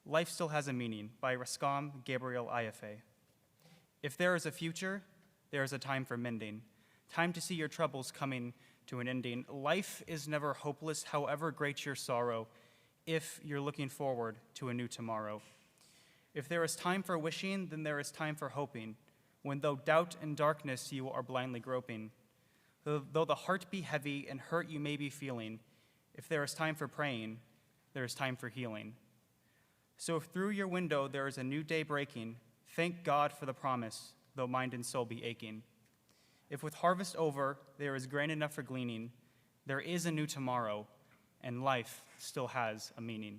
Life Still Has a Meaning by Raskam Gabriel Ife. If there is a future, there is a time for mending, time to see your troubles coming to an ending. Life is never hopeless, however great your sorrow, if you're looking forward to a new tomorrow. If there is time for wishing, then there is time for hoping, when though doubt and darkness you are blindly groping. Though the heart be heavy and hurt you may be feeling, if there is time for praying, there is time for healing. So if through your window there is a new day breaking, thank God for the promise, though mind and soul be aching. If with harvest over there is grain enough for gleaning, there is a new tomorrow, and life still has a meaning.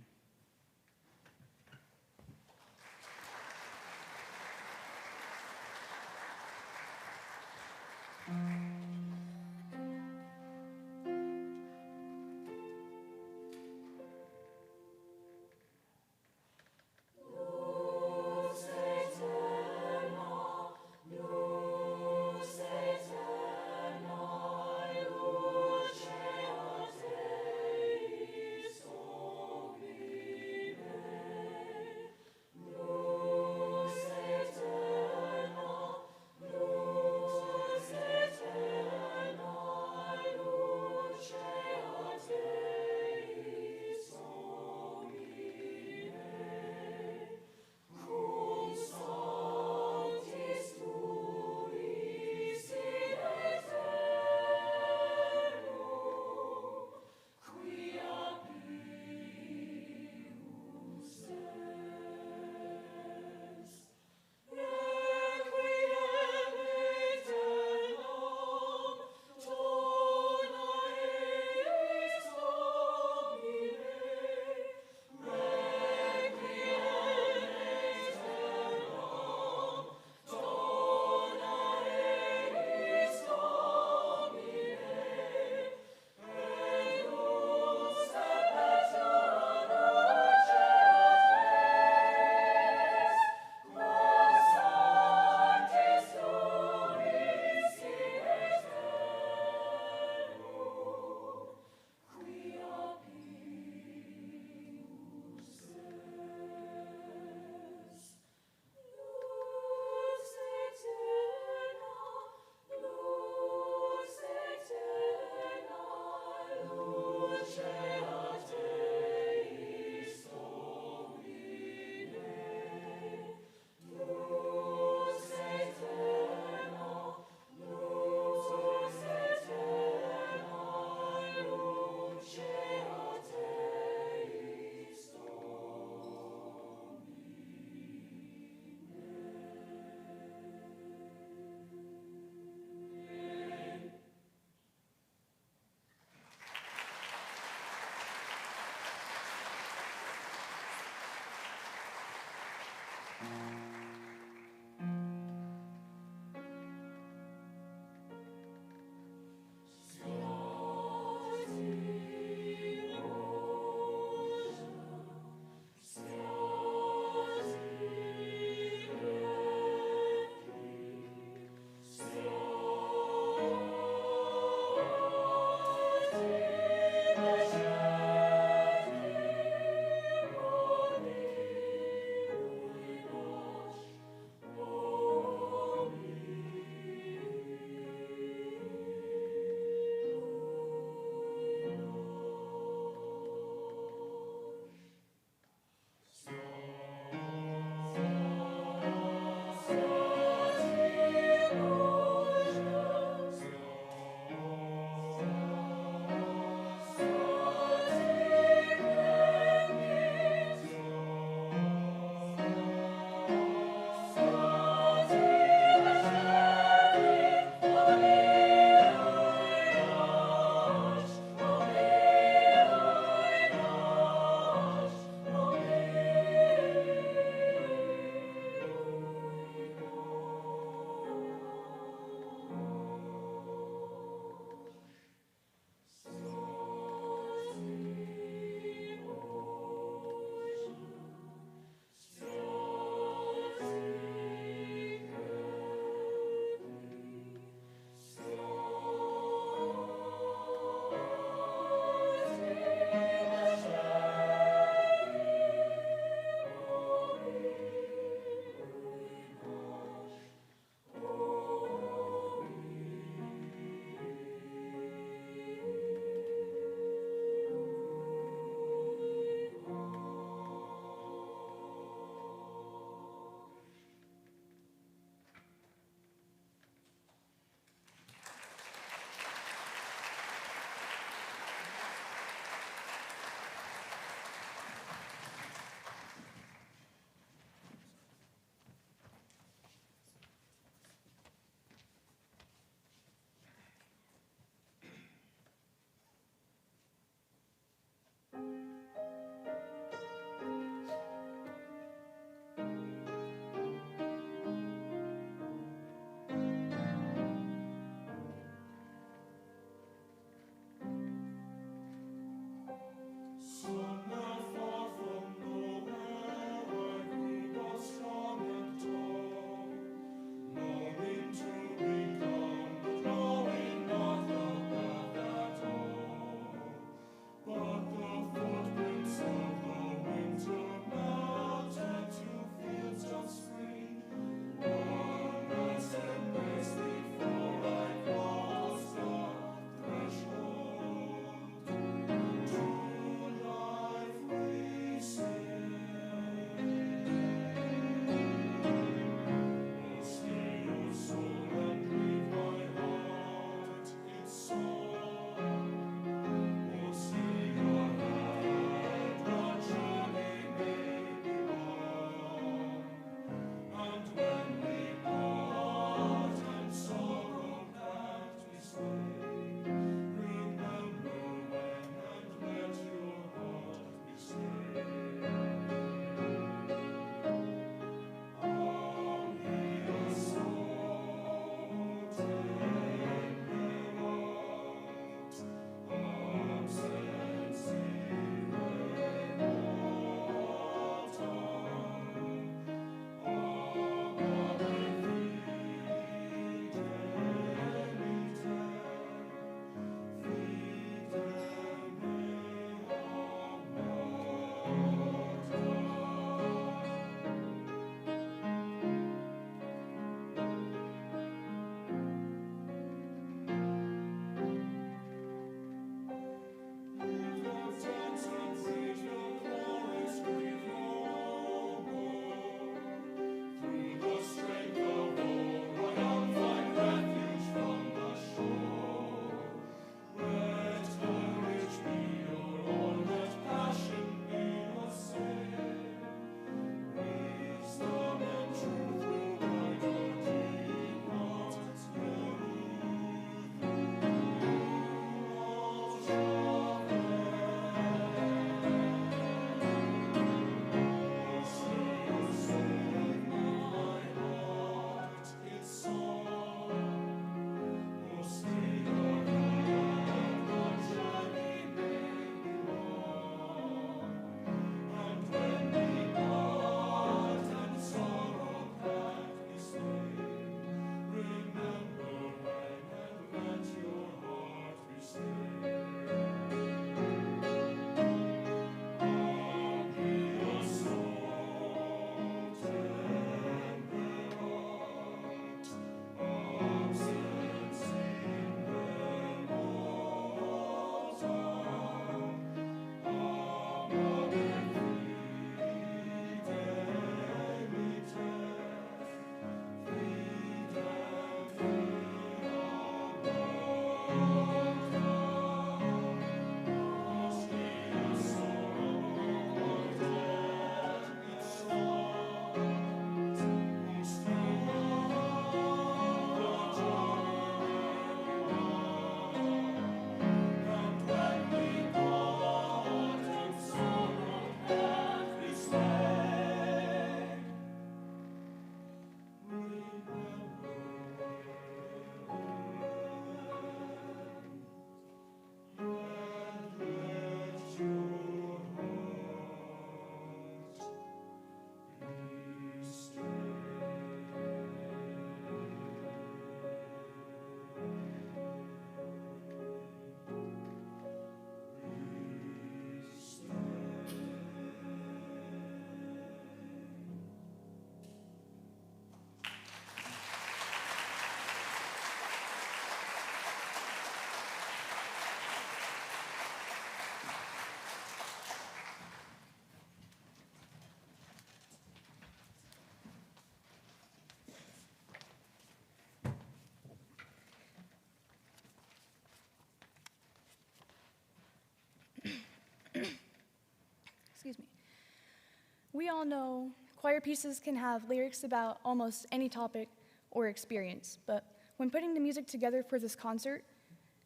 We all know choir pieces can have lyrics about almost any topic or experience, but when putting the music together for this concert,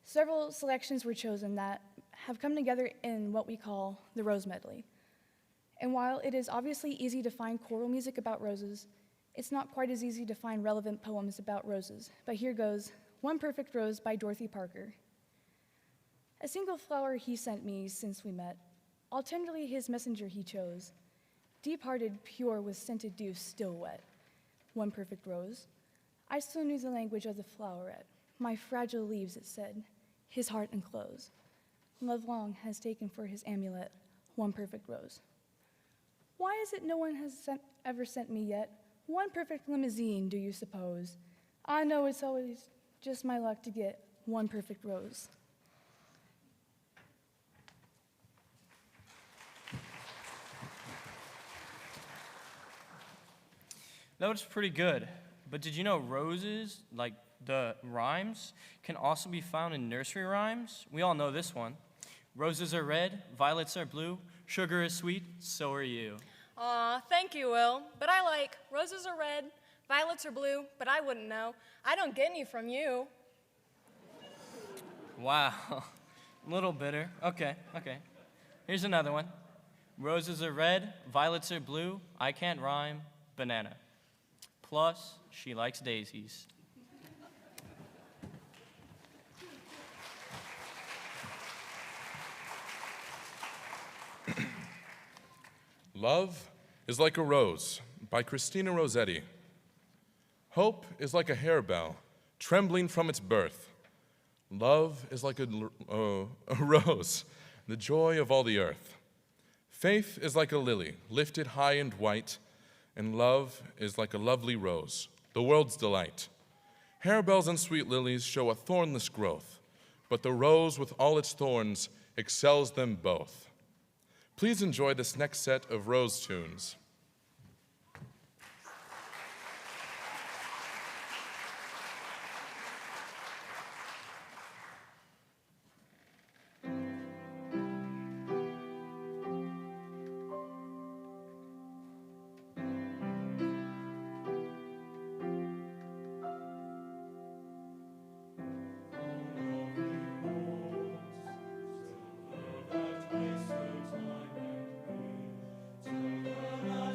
several selections were chosen that have come together in what we call the Rose Medley. And while it is obviously easy to find choral music about roses, it's not quite as easy to find relevant poems about roses. But here goes, One Perfect Rose by Dorothy Parker. A single flower he sent me since we met, all tenderly his messenger he chose, deep-hearted, pure, with scented dew still wet. One perfect rose. I still knew the language of the floweret. My fragile leaves, it said, his heart enclose. Love long has taken for his amulet one perfect rose. Why is it no one has ever sent me yet one perfect limousine, do you suppose? I know it's always just my luck to get one perfect rose. That was pretty good. But did you know roses, like the rhymes, can also be found in nursery rhymes? We all know this one. Roses are red, violets are blue, sugar is sweet, so are you. Aw, thank you, Will. But I like roses are red, violets are blue, but I wouldn't know. I don't get any from you. Wow, a little bitter. Okay. Here's another one. Roses are red, violets are blue, I can't rhyme, banana. Plus, she likes daisies. Love is like a rose by Christina Rossetti. Hope is like a harebell trembling from its birth. Love is like a rose, the joy of all the earth. Faith is like a lily lifted high and white, and love is like a lovely rose, the world's delight. Harebells and sweet lilies show a thornless growth, but the rose with all its thorns excels them both. Please enjoy this next set of rose tunes. That wasted time and pain, till the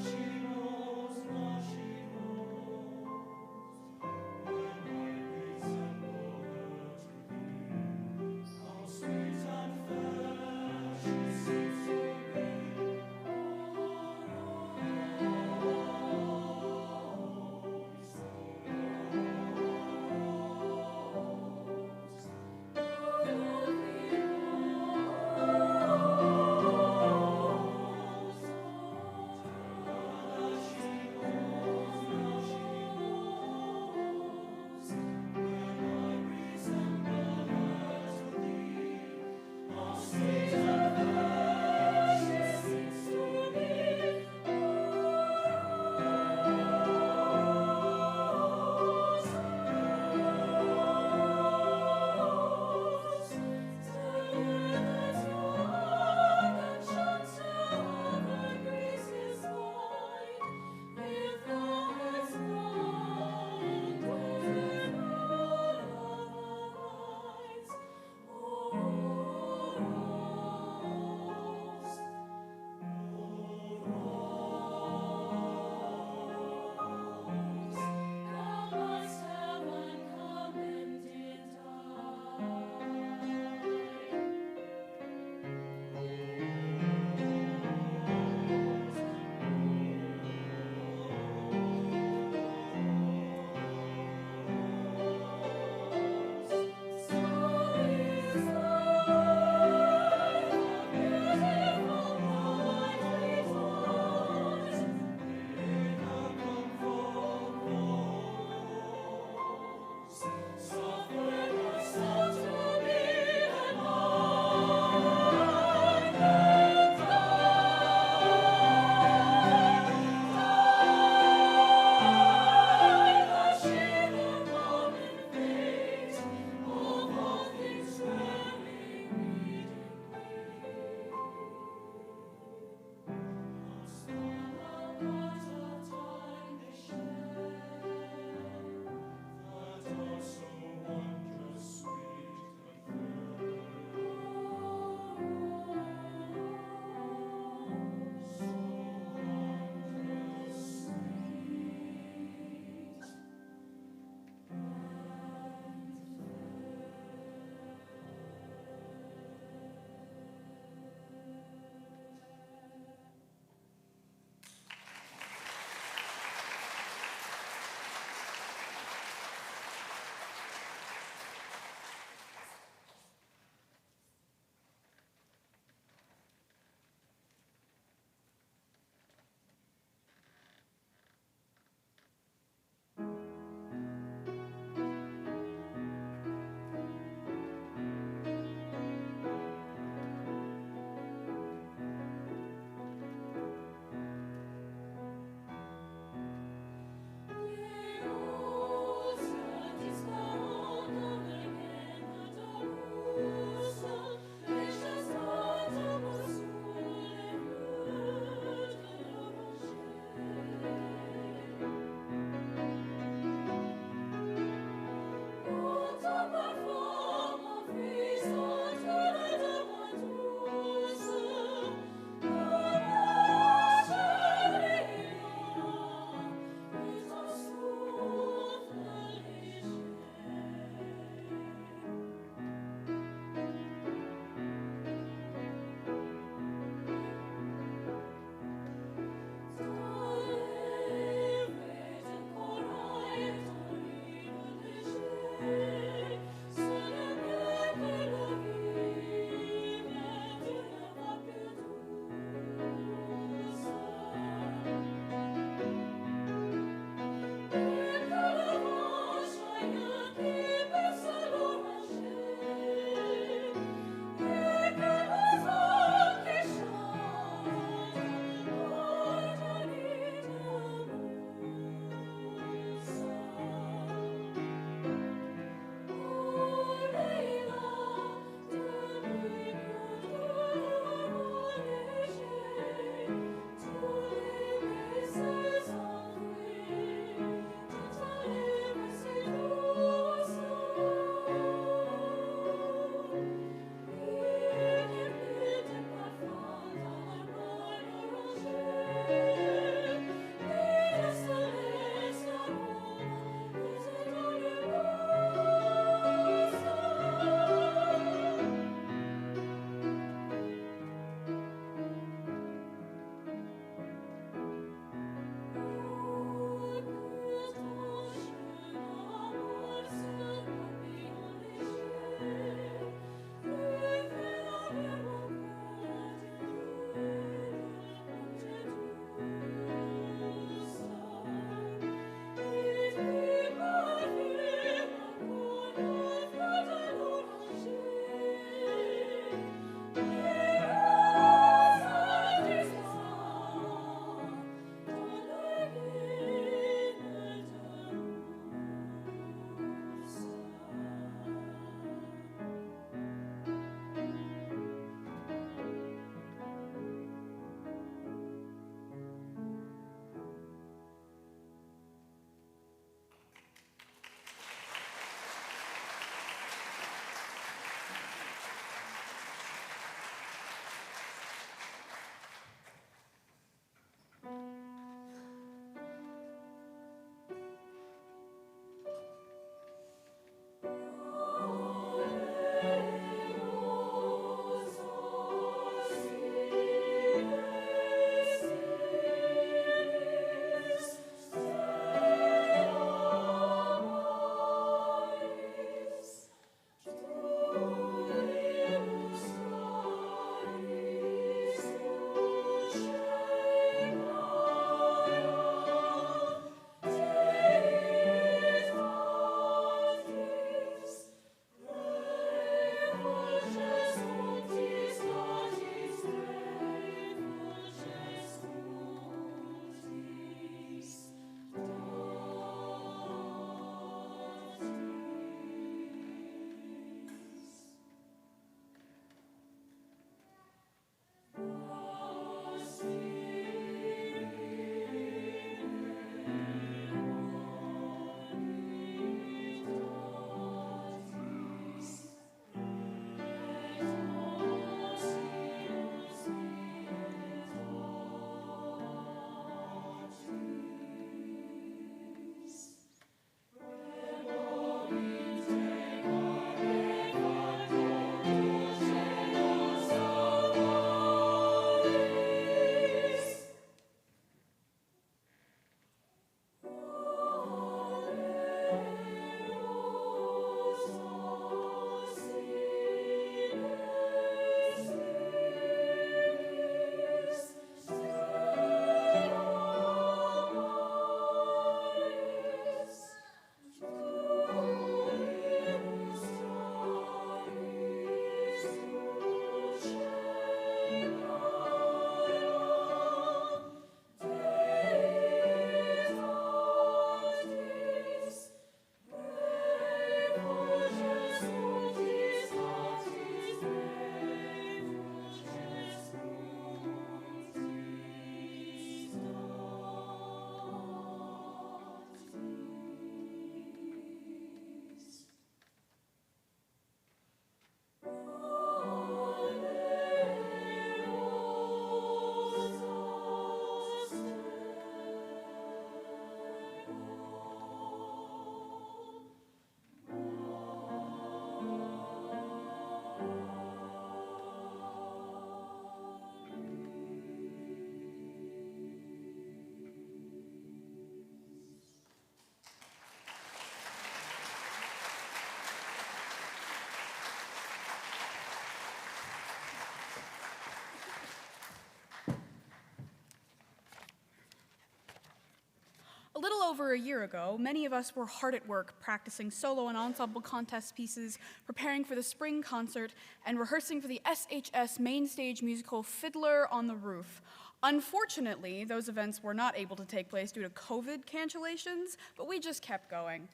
little over a year ago, many of us were hard at work practicing solo and ensemble contest pieces, preparing for the spring concert, and rehearsing for the SHS main stage musical Fiddler on the Roof. Unfortunately, those events were not able to take place due to COVID cancellations, but we just kept going.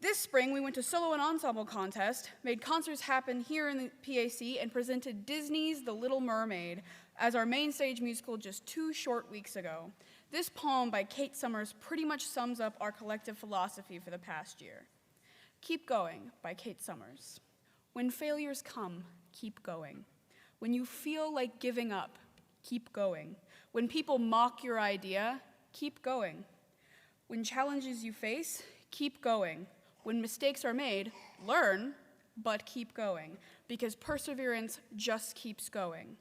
This spring, we went to solo and ensemble contest, made concerts happen here in the PAC, and presented Disney's The Little Mermaid as our main stage musical just 2 short weeks ago. This poem by Kate Summers pretty much sums up our collective philosophy for the past year. Keep Going by Kate Summers. When failures come, keep going. When you feel like giving up, keep going. When people mock your idea, keep going. When challenges you face, keep going. When mistakes are made, learn, but keep going, because perseverance just keeps going.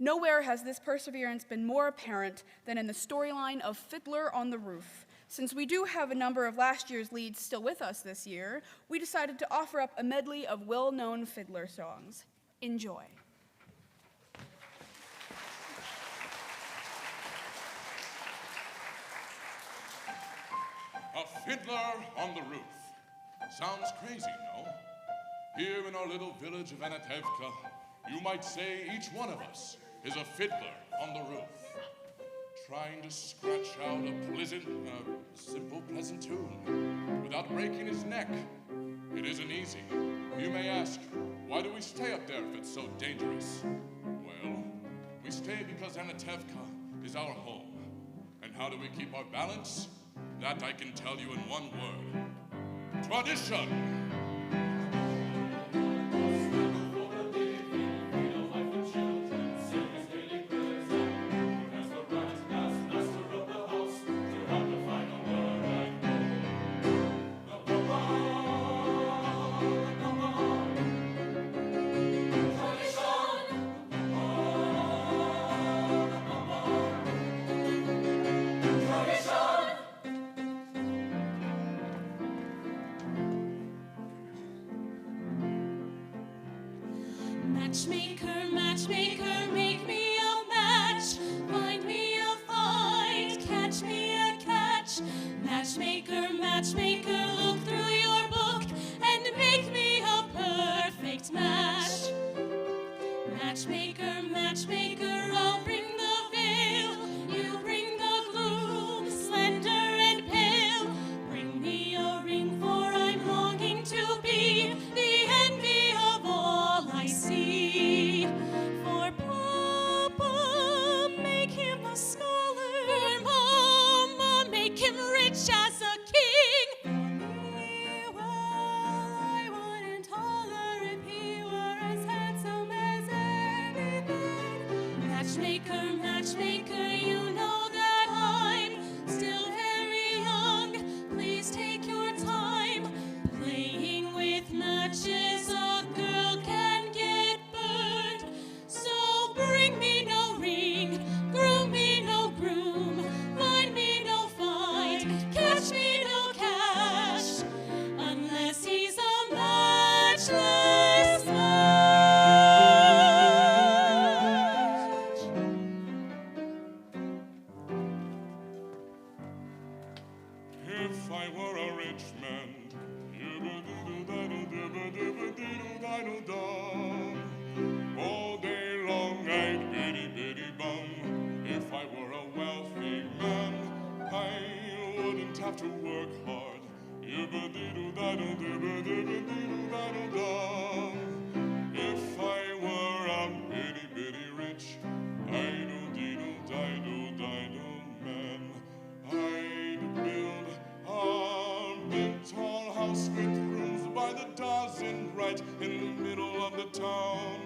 Nowhere has this perseverance been more apparent than in the storyline of Fiddler on the Roof. Since we do have a number of last year's leads still with us this year, we decided to offer up a medley of well-known Fiddler songs. Enjoy. A fiddler on the roof. Sounds crazy, no? Here in our little village of Anatevka, you might say each one of us is a fiddler on the roof, trying to scratch out a simple, pleasant tune without breaking his neck. It isn't easy. You may ask, why do we stay up there if it's so dangerous? Well, we stay because Anatevka is our home. And how do we keep our balance? That I can tell you in one word. Tradition! Matchmaker, matchmaker, make me a match. Find me a find, catch me a catch. Matchmaker, matchmaker, look through your book and make me a perfect match. Matchmaker, matchmaker, I'll bring the veil. You bring the gloom, slender and pale. Bring me a ring, for I'm longing to be the envy of all I see. For Papa, make him a scholar. For Mama, make him rich as a king. For me, well, I wouldn't holler if he were as handsome as anything. Matchmaker, matchmaker, you know that I'm still very young. Please take your time. Playing with matches, a girl can get burned. So bring me no ring, groom me no groom, find me no find, catch me no cash, unless he's a matchless match. If I were a rich man, all day long I'd bitty bum. If I were a wealthy man, I wouldn't have to work hard. If I were a bitty rich, man, I'd build a big tall house with rooms by the dozen right in the middle of the town.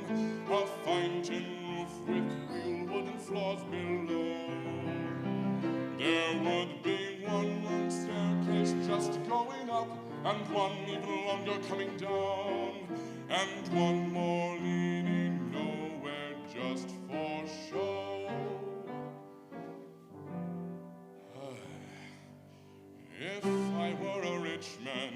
A fine tin roof with real wooden floors below. There would be one long staircase just going up, and one even longer coming down, and one more leading nowhere just for show. If I were a rich man,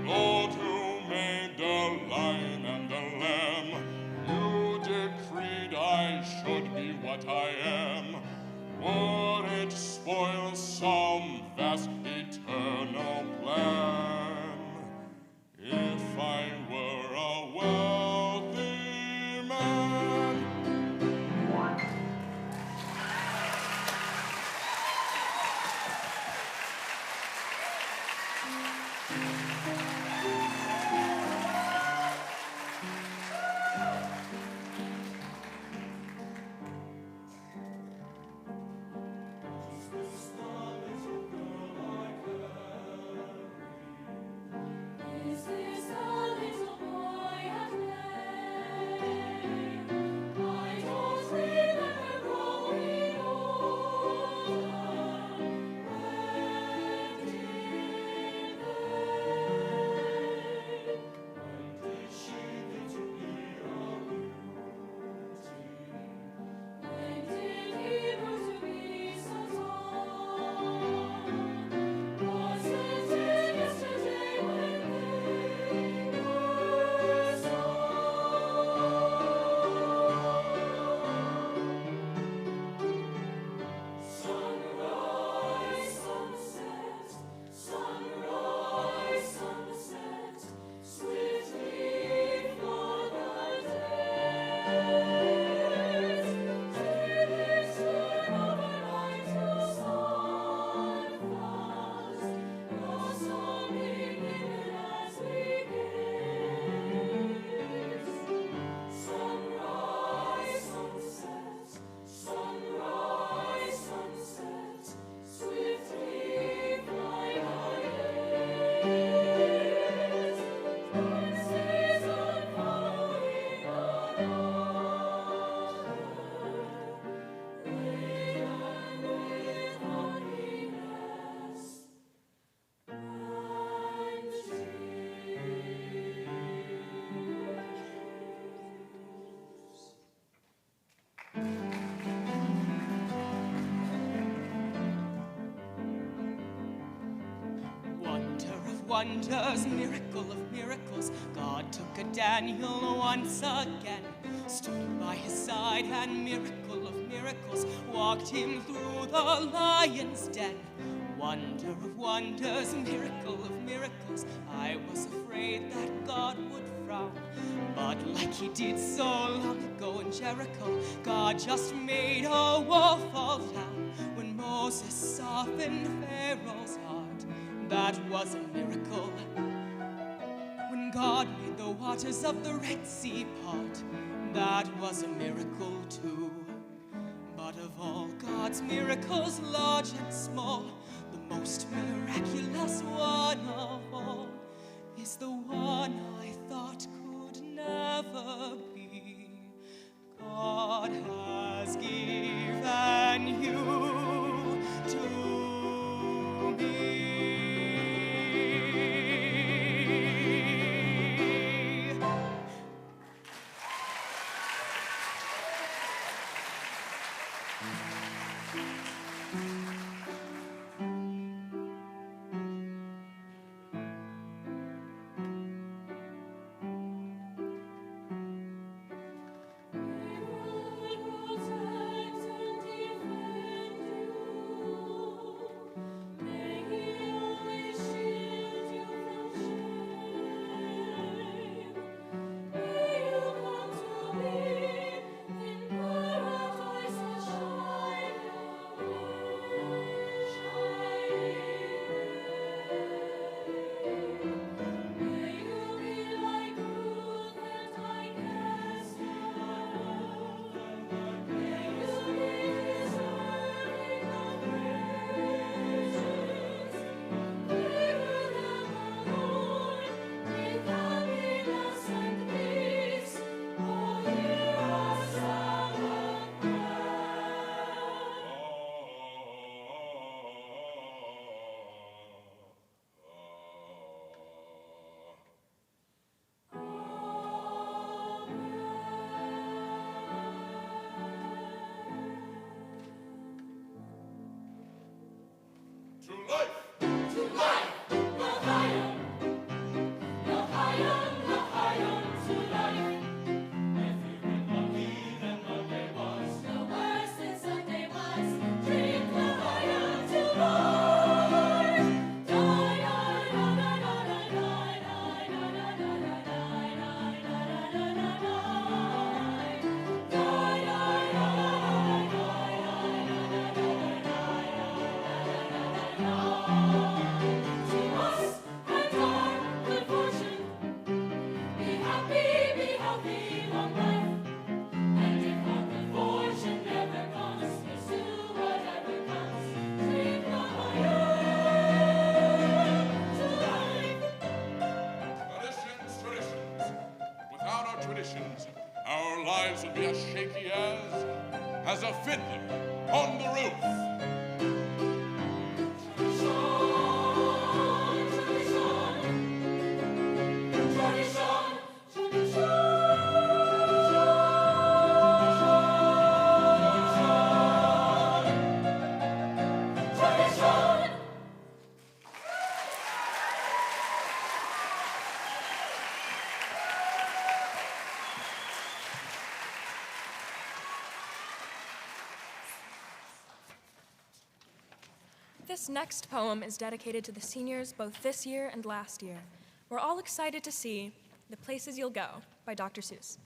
Lord, who made the lion and the lamb, you decreed I should be what I am? Would it spoil some vast eternal plan if I were a wealthy man? Is this the little boy at play? I don't remember growing older. When did she get to be a beauty? When did he grow to be so tall? Was it yesterday when they were sunrise, sunset, sunrise, sunset, swiftly for the days. Till it turn overnight to sunflowers, blossoming even as we gaze. Sunrise, sunset, sunrise, sunset, swiftly fly our days. One season following another, laden with happiness and Wonder of wonders, miracle of miracles, God took a Daniel once again, stood by his side, and miracle of miracles, walked him through the lion's den. Wonder of wonders, miracle of miracles, I was afraid that God would frown, but like he did so long ago in Jericho, God just made a wall fall down. When Moses softened Pharaoh's heart, that was a miracle. When God made the waters of the Red Sea part, that was a miracle too. But of all God's miracles, large and small, the most miraculous one of all is the one I thought could never be. God has given you to me. The words shaky as a fiddler on the roof. This next poem is dedicated to the seniors both this year and last year. We're all excited to see The Places You'll Go by Dr. Seuss.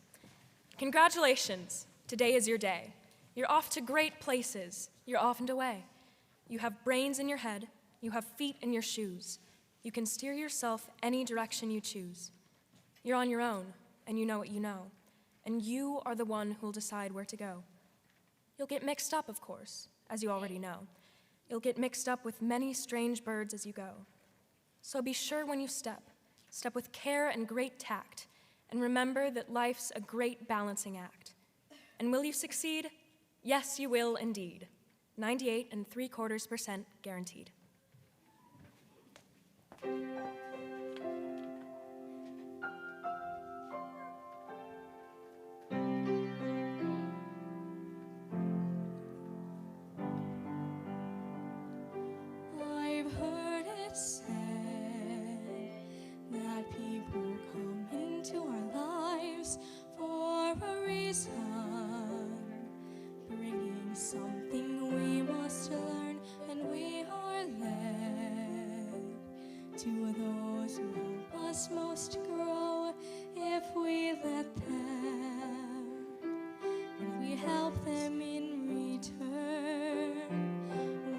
Congratulations, today is your day. You're off to great places, you're off and away. You have brains in your head, you have feet in your shoes. You can steer yourself any direction you choose. You're on your own, and you know what you know, and you are the one who'll decide where to go. You'll get mixed up, of course, as you already know. You'll get mixed up with many strange birds as you go. So be sure when you step with care and great tact, and remember that life's a great balancing act. And will you succeed? Yes, you will indeed. 98.75% guaranteed. I've heard it said that people come into our lives for a reason, bringing something we must learn, and we are led to those who help us most grow if we let them, if we help them in return.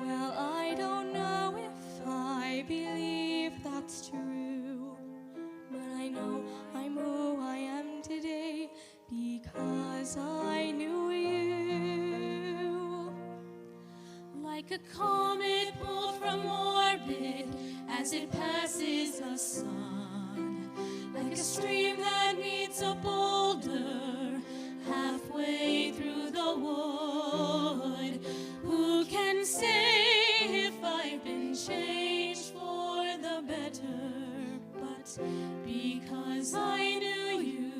Well, I don't know if I believe that's true, but I know I'm who I am today because I knew you. Like a comet pulled from orbit as it passes the sun, like a stream that meets a boulder halfway through the wood. Who can say if I've been changed for the better? But because I knew you,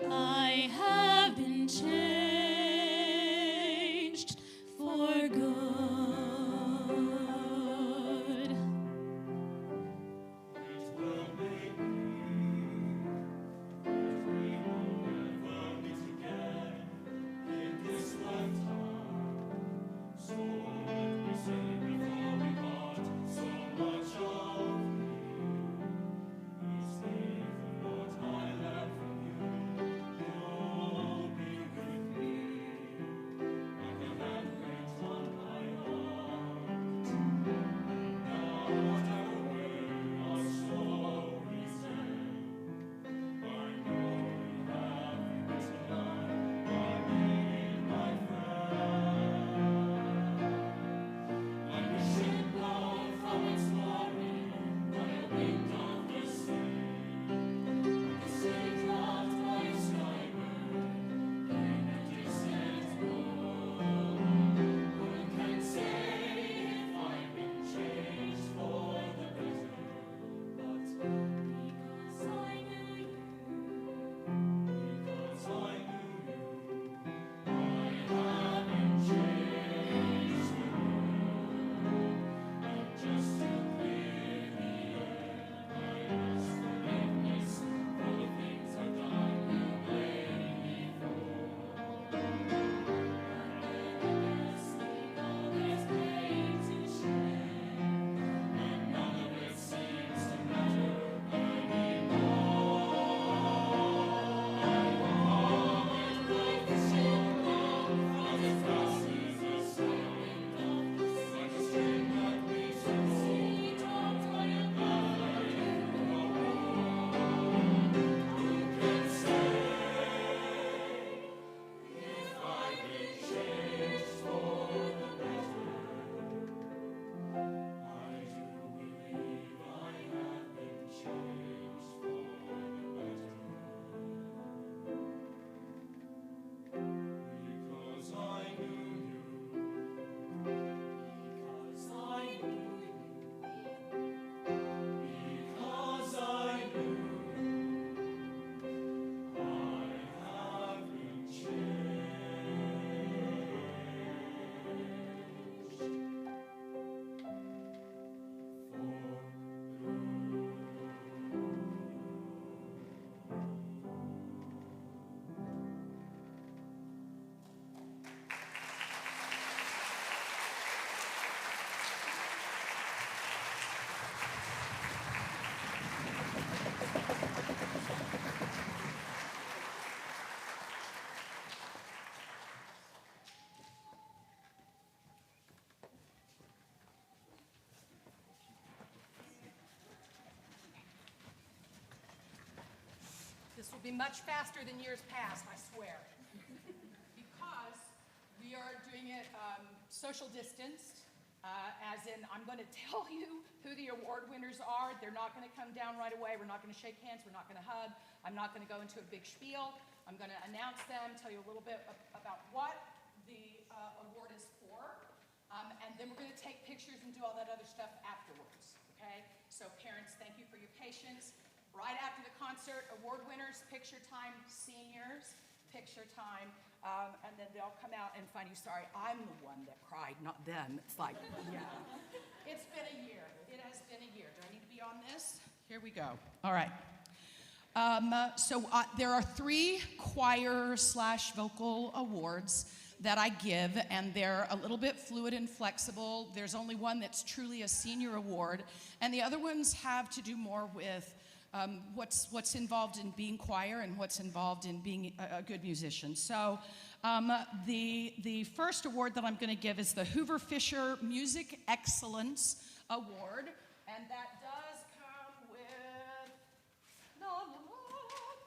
I have been changed for good. It'll be much faster than years past, I swear. Because we are doing it social distanced, as in I'm going to tell you who the award winners are. They're not going to come down right away. We're not going to shake hands. We're not going to hug. I'm not going to go into a big spiel. I'm going to announce them, tell you a little bit about what the award is for, and then we're going to take pictures and do all that other stuff afterwards, okay? So parents, thank you for your patience. Right after the concert, award winners, picture time, seniors, picture time, and then they'll come out and find you. Sorry, I'm the one that cried, not them. It's like, yeah. It's been a year. It has been a year. Do I need to be on this? Here we go. All right. There are 3 choir/vocal awards that I give, and they're a little bit fluid and flexible. There's only one that's truly a senior award, and the other ones have to do more with what's involved in being choir and what's involved in being a good musician. So the first award that I'm going to give is the Hoover Fisher Music Excellence Award, and that does come with, of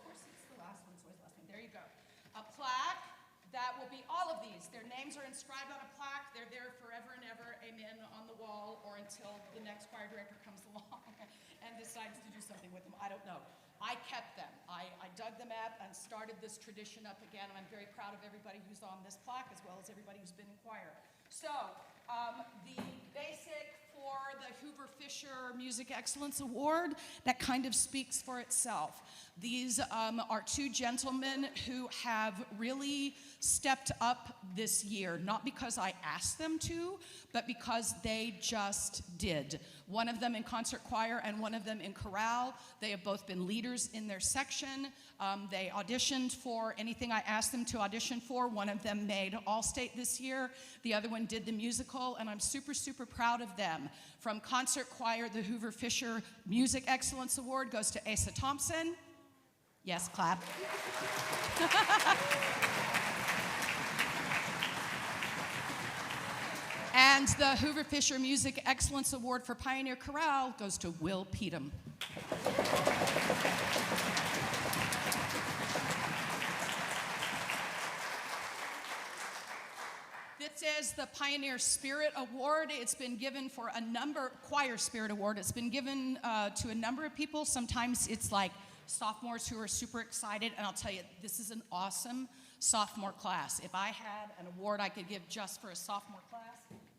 course it's the last one, so it's the last one. There you go. A plaque that will be all of these. Their names are inscribed on a plaque. They're there forever and ever, amen, on the wall, or until the next choir director comes along and decides to do something with them. I don't know. I kept them. I dug them up and started this tradition up again, and I'm very proud of everybody who's on this plaque, as well as everybody who's been in choir. So, the basic for the Hoover Fisher Music Excellence Award, that kind of speaks for itself. These are 2 gentlemen who have really stepped up this year, not because I asked them to, but because they just did. One of them in concert choir and one of them in chorale. They have both been leaders in their section. They auditioned for anything I asked them to audition for. One of them made All-State this year. The other one did the musical, and I'm super, super proud of them. From concert choir, the Hoover Fisher Music Excellence Award goes to Asa Thompson. Yes, clap. And the Hoover Fisher Music Excellence Award for Pioneer Chorale goes to Will Peetham. This is the Pioneer Spirit Award. It's been given for Choir Spirit Award. It's been given to a number of people. Sometimes it's like sophomores who are super excited, and I'll tell you, this is an awesome sophomore class. If I had an award I could give just for a sophomore class,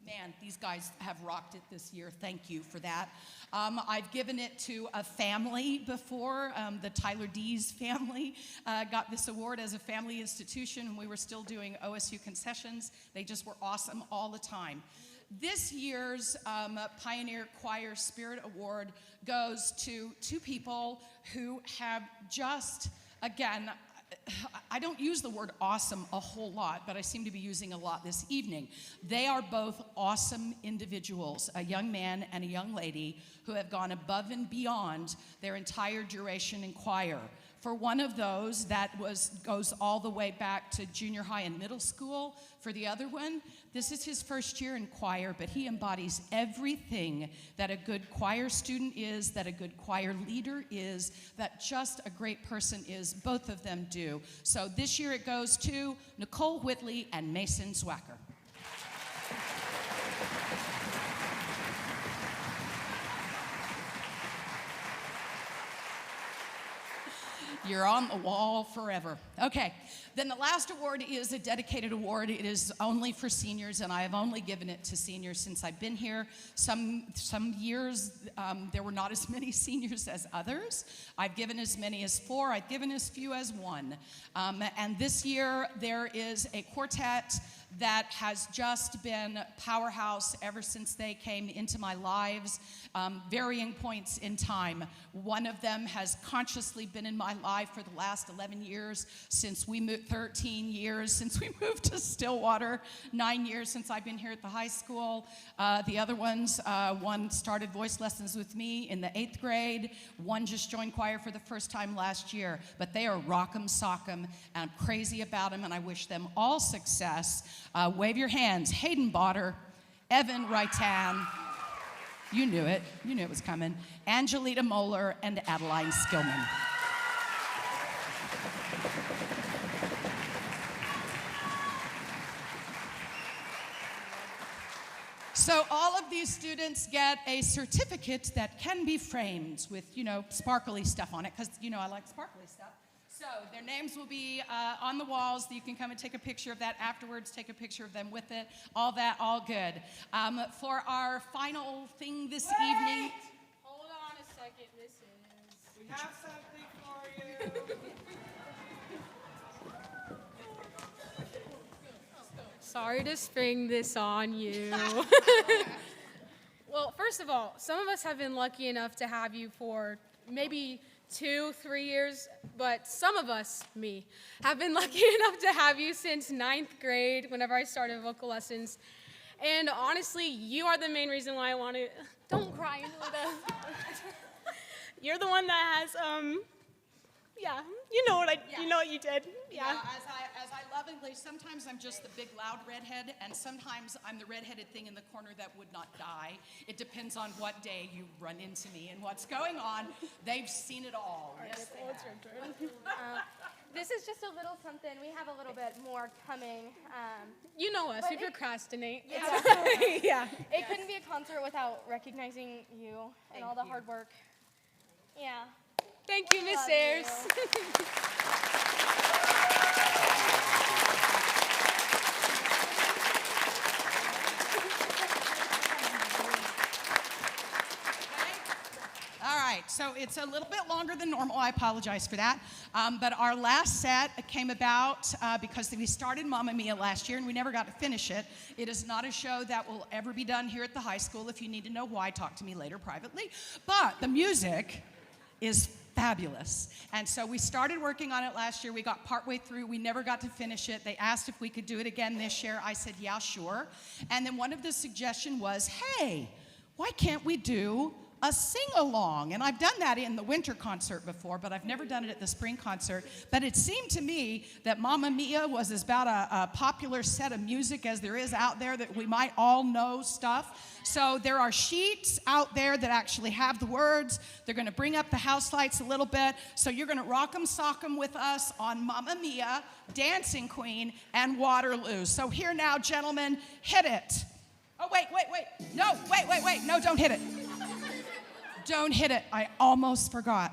man, these guys have rocked it this year. Thank you for that. I've given it to a family before. The Tyler Dees family got this award as a family institution, and we were still doing OSU concessions. They just were awesome all the time. This year's Pioneer Choir Spirit Award goes to 2 people who have just, again, I don't use the word awesome a whole lot, but I seem to be using a lot this evening. They are both awesome individuals, a young man and a young lady who have gone above and beyond their entire duration in choir. For one of those, goes all the way back to junior high and middle school. For the other one, this is his first year in choir, but he embodies everything that a good choir student is, that a good choir leader is, that just a great person is. Both of them do. So this year it goes to Nicole Whitley and Mason Zwacker. You're on the wall forever. Okay, then the last award is a dedicated award. It is only for seniors, and I have only given it to seniors since I've been here. Some years, there were not as many seniors as others. I've given as many as 4. I've given as few as 1. And this year, there is a quartet that has just been powerhouse ever since they came into my lives, varying points in time. One of them has consciously been in my life for the last 11 years since we moved, 13 years since we moved to Stillwater, 9 years since I've been here at the high school. The other ones, one started voice lessons with me in the 8th grade. One just joined choir for the first time last year. But they are rock'em sock'em, and I'm crazy about them, and I wish them all success. Wave your hands. Hayden Botter, Evan Raitan, you knew it was coming, Angelita Moeller, and Adeline Skillman. So all of these students get a certificate that can be framed with, sparkly stuff on it, because, I like sparkly stuff. So their names will be on the walls. You can come and take a picture of that afterwards, take a picture of them with it, all that, all good. For our final thing this evening. Hold on a second, we have something for you. Sorry to spring this on you. Well, first of all, some of us have been lucky enough to have you for maybe 2-3 years, but some of us, me, have been lucky enough to have you since 9th grade whenever I started vocal lessons. And honestly, you are the main reason why I want to, don't cry, Angelita. You're the one that has, yeah, you know what you did. Yeah. As I lovingly, sometimes I'm just the big loud redhead, and sometimes I'm the redheaded thing in the corner that would not die. It depends on what day you run into me and what's going on. They've seen it all. Yes, they have. This is just a little something. We have a little bit more coming. You know us, we procrastinate. Yeah. Yeah. It couldn't be a concert without recognizing you and all the hard work. Yeah. Thank you, Miss Sayers. All right, so it's a little bit longer than normal. I apologize for that. But our last set came about because we started Mamma Mia last year and we never got to finish it. It is not a show that will ever be done here at the high school. If you need to know why, talk to me later privately. But the music is fabulous. And so we started working on it last year. We got partway through. We never got to finish it. They asked if we could do it again this year. I said, yeah, sure. And then one of the suggestions was, hey, why can't we do a sing-along? And I've done that in the winter concert before, but I've never done it at the spring concert. But it seemed to me that Mamma Mia was as about a popular set of music as there is out there, that we might all know stuff. So there are sheets out there that actually have the words. They're going to bring up the house lights a little bit. So you're going to rock 'em, sock 'em with us on Mamma Mia, Dancing Queen, and Waterloo. So here now, gentlemen, hit it. Oh, wait. No, wait. No, don't hit it. Don't hit it. I almost forgot.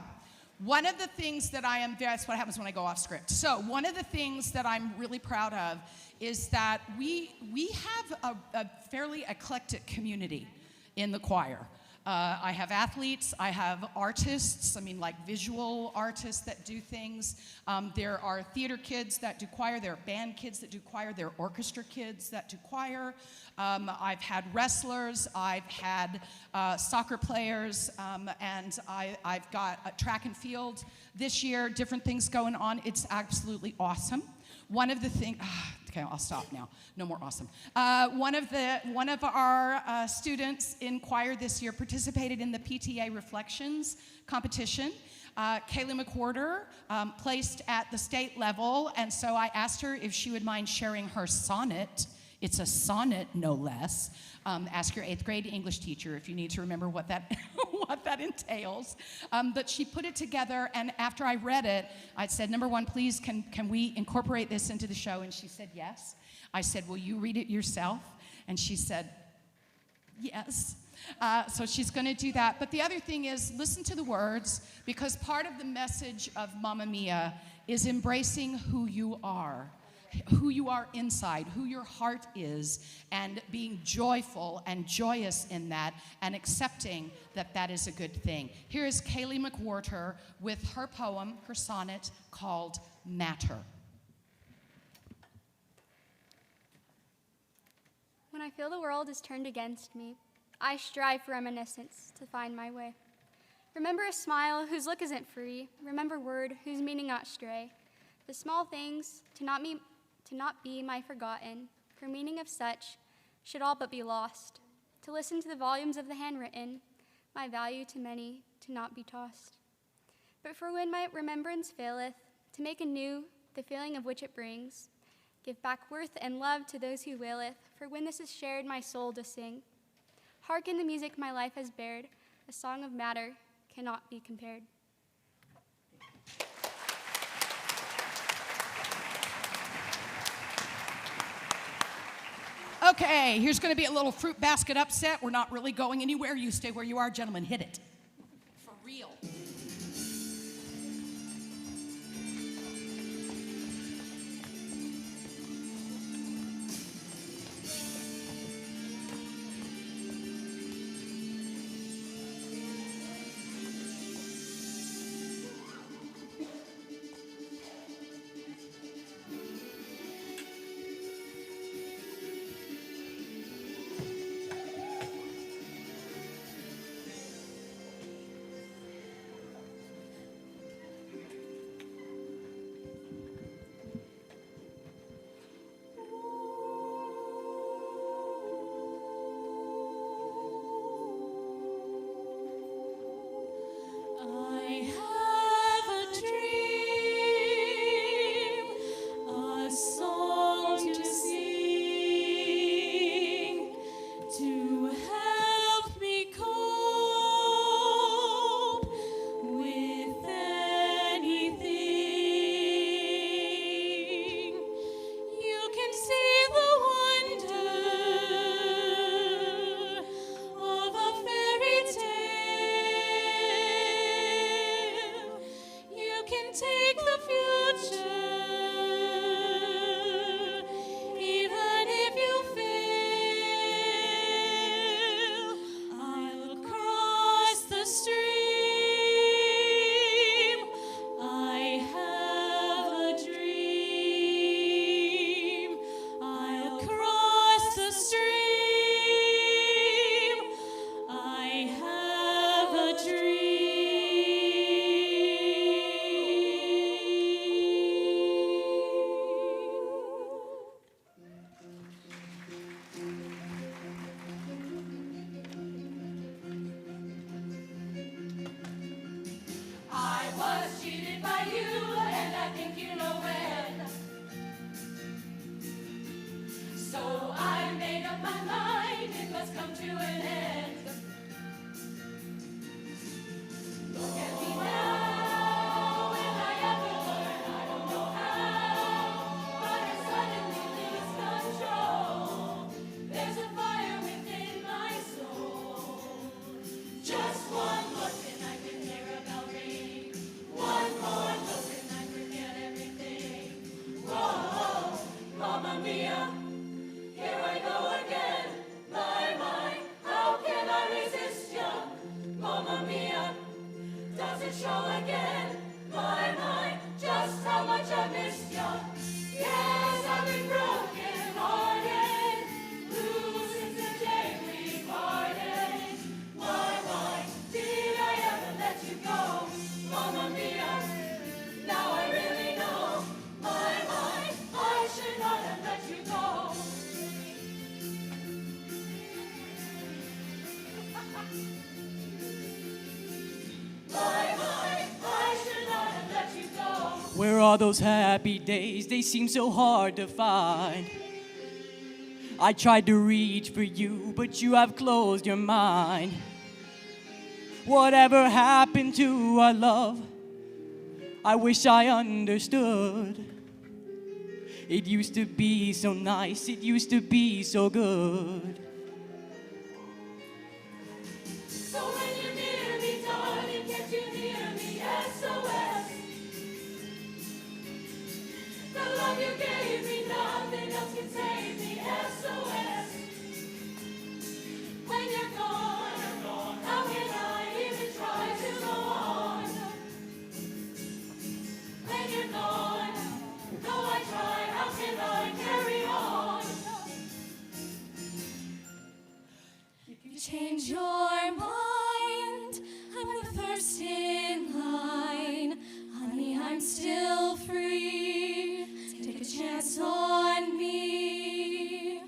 One of the things that that's what happens when I go off script. So one of the things that I'm really proud of is that we have a fairly eclectic community in the choir. I have athletes, I have artists, like visual artists that do things. There are theater kids that do choir, there are band kids that do choir, there are orchestra kids that do choir. I've had wrestlers, I've had soccer players, and I've got a track and field this year, different things going on. It's absolutely awesome. One of the things, okay, I'll stop now. No more awesome. One of our students in choir this year participated in the PTA Reflections competition. Kaylee McWhorter placed at the state level, and so I asked her if she would mind sharing her sonnet. It's a sonnet, no less. Ask your 8th grade English teacher if you need to remember what that what that entails. But she put it together, and after I read it, I said, number one, please, can we incorporate this into the show? And she said, yes. I said, will you read it yourself? And she said, yes. So she's going to do that. But the other thing is, listen to the words, because part of the message of Mamma Mia is embracing who you are inside, who your heart is, and being joyful and joyous in that, and accepting that that is a good thing. Here is Kaylee McWhorter with her poem, her sonnet, called Matter. When I feel the world is turned against me, I strive for reminiscence to find my way. Remember a smile whose look isn't free. Remember word whose meaning not stray. The small things to not be my forgotten, for meaning of such should all but be lost. To listen to the volumes of the handwritten, my value to many to not be tossed. But for when my remembrance faileth, to make anew the feeling of which it brings, give back worth and love to those who waileth, for when this is shared, my soul to sing. Hearken the music my life has bared, a song of matter cannot be compared. Okay, here's going to be a little fruit basket upset. We're not really going anywhere. You stay where you are, gentlemen. Hit it. For real. I have a dream, a song to sing, to help me cope with anything. You can see the wonder of a fairy tale. You can take the future, even if you fail. I'll cross the stream. I have a dream. I'll cross the stream. I have a I was cheated by you, and I think you know when. So I made up my mind, it must come to an end. Look at me now, will I ever learn? I don't know how, but I suddenly lose control. There's a fire within my soul. Just one look and I can hear a bell ring. One more look and I forget everything. Whoa, Mamma Mia, here I go again. My, how can I resist ya? Mamma Mia, does it show again? My, just how much I missed ya. Yes, I've been broken hearted, blue since the day we parted. My, did I ever let you go? Mamma Mia, now I really know. My, I should not have let you go. My, I should not have let you go. Where are those happy days? They seem so hard to find. I tried to reach for you, but you have closed your mind. Whatever happened to our love? I wish I understood. It used to be so nice, it used to be so good. So when you're near me, darling, can't you hear me? SOS. The love you gave me, nothing else can save me. SOS. When you're gone, how can I even try to go on? When you're gone, though I try, how can I carry on? If you change your mind, I'm the first in line. Honey, I'm still free. Take a chance on me.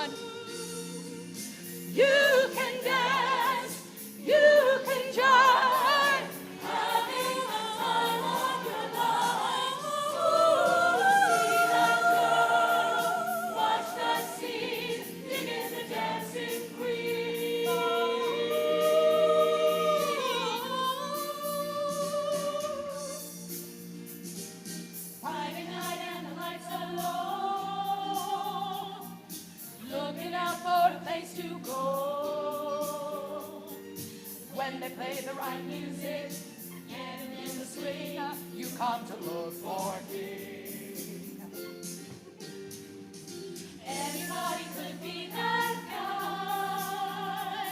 on. You can dance, you can jive, having the time of your life. Ooh, see that girl, watch that scene, dig in the dancing queen. Friday night and the lights are low, looking out for a place to go. When they play the right music, getting in the swing, you come to look for me. Anybody could be that guy.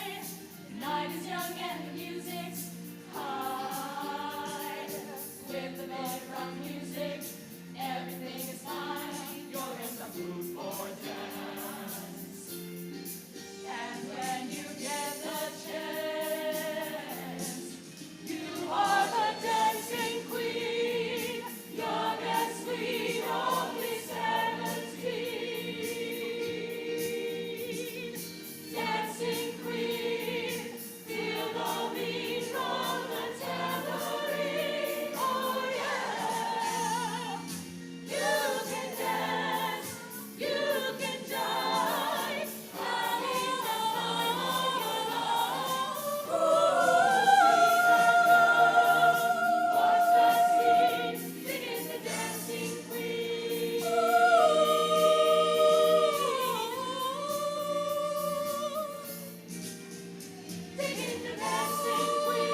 The night is young and the music's high. With the background music, everything is fine. You're in the mood for dance. And when you get the chance, you are the dancing queen, young and sweet, only 17. Dancing queen, feel the beat from the tambourine. Oh yeah, you can dance, you can jive, having the time of your life. Ooh, see that girl, watch that scene, singing the dancing queen. Singing the dancing queen.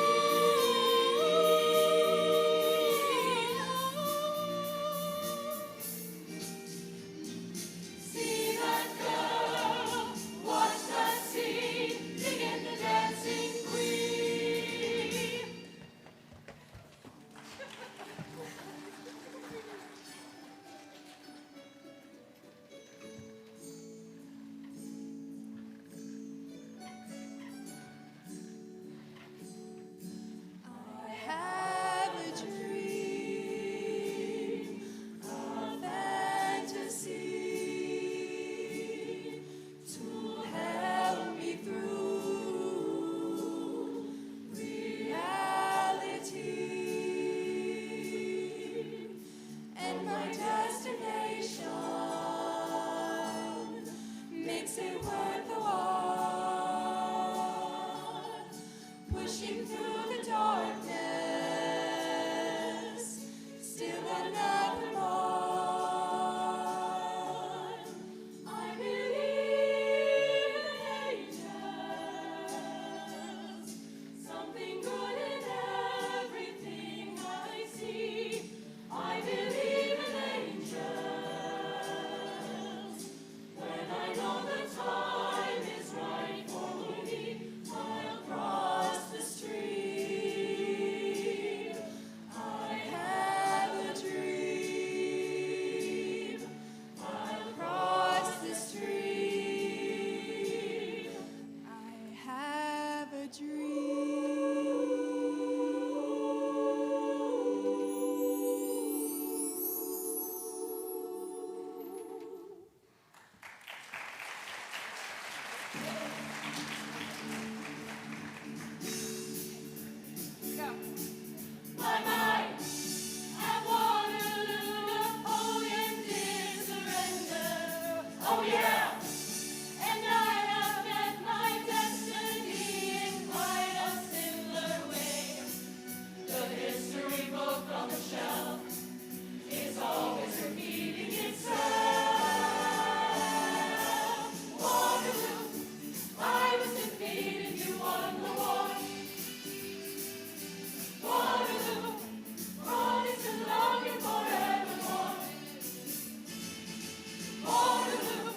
See that girl, watch that scene, singing the dancing queen. I have a dream, a fantasy to help me through reality, and my destination makes it worth the walk, pushing through the darkness, still another morn. I believe in angels, something good in everything I see. I believe in angels, when I know the time is right for me, I'll cross the stream. I have a dream, I'll cross the stream. I have a My mind at Waterloo, Napoleon did surrender. Oh yeah, and I have met my destiny in quite a similar way. The history book on the shelf is always repeating itself. Waterloo, I was defeated, you won the war. Waterloo, promised and longing forevermore. Waterloo,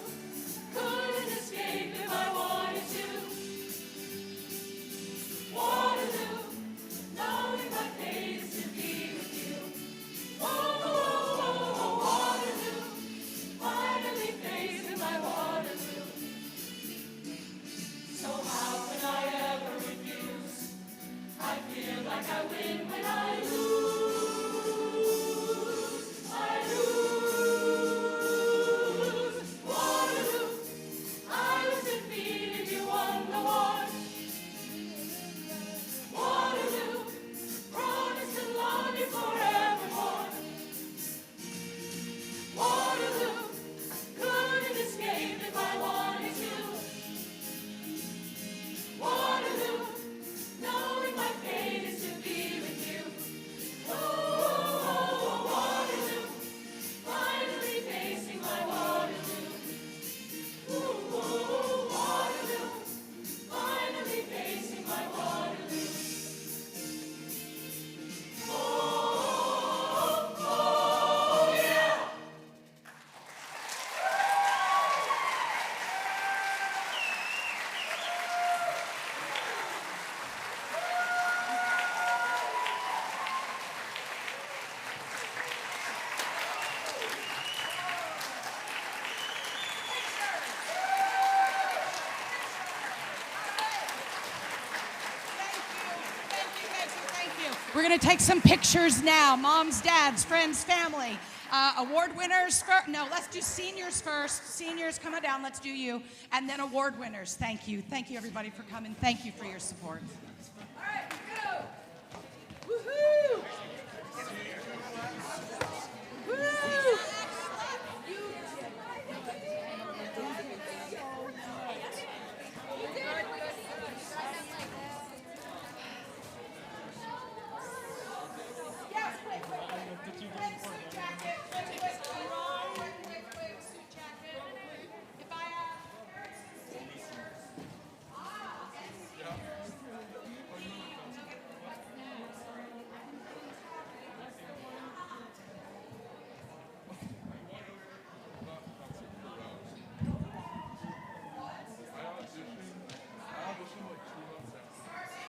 We're going to take some pictures now. Moms, dads, friends, family. Award winners first. No, let's do seniors first. Seniors, come on down. Let's do you. And then award winners. Thank you. Thank you, everybody, for coming. Thank you for your support.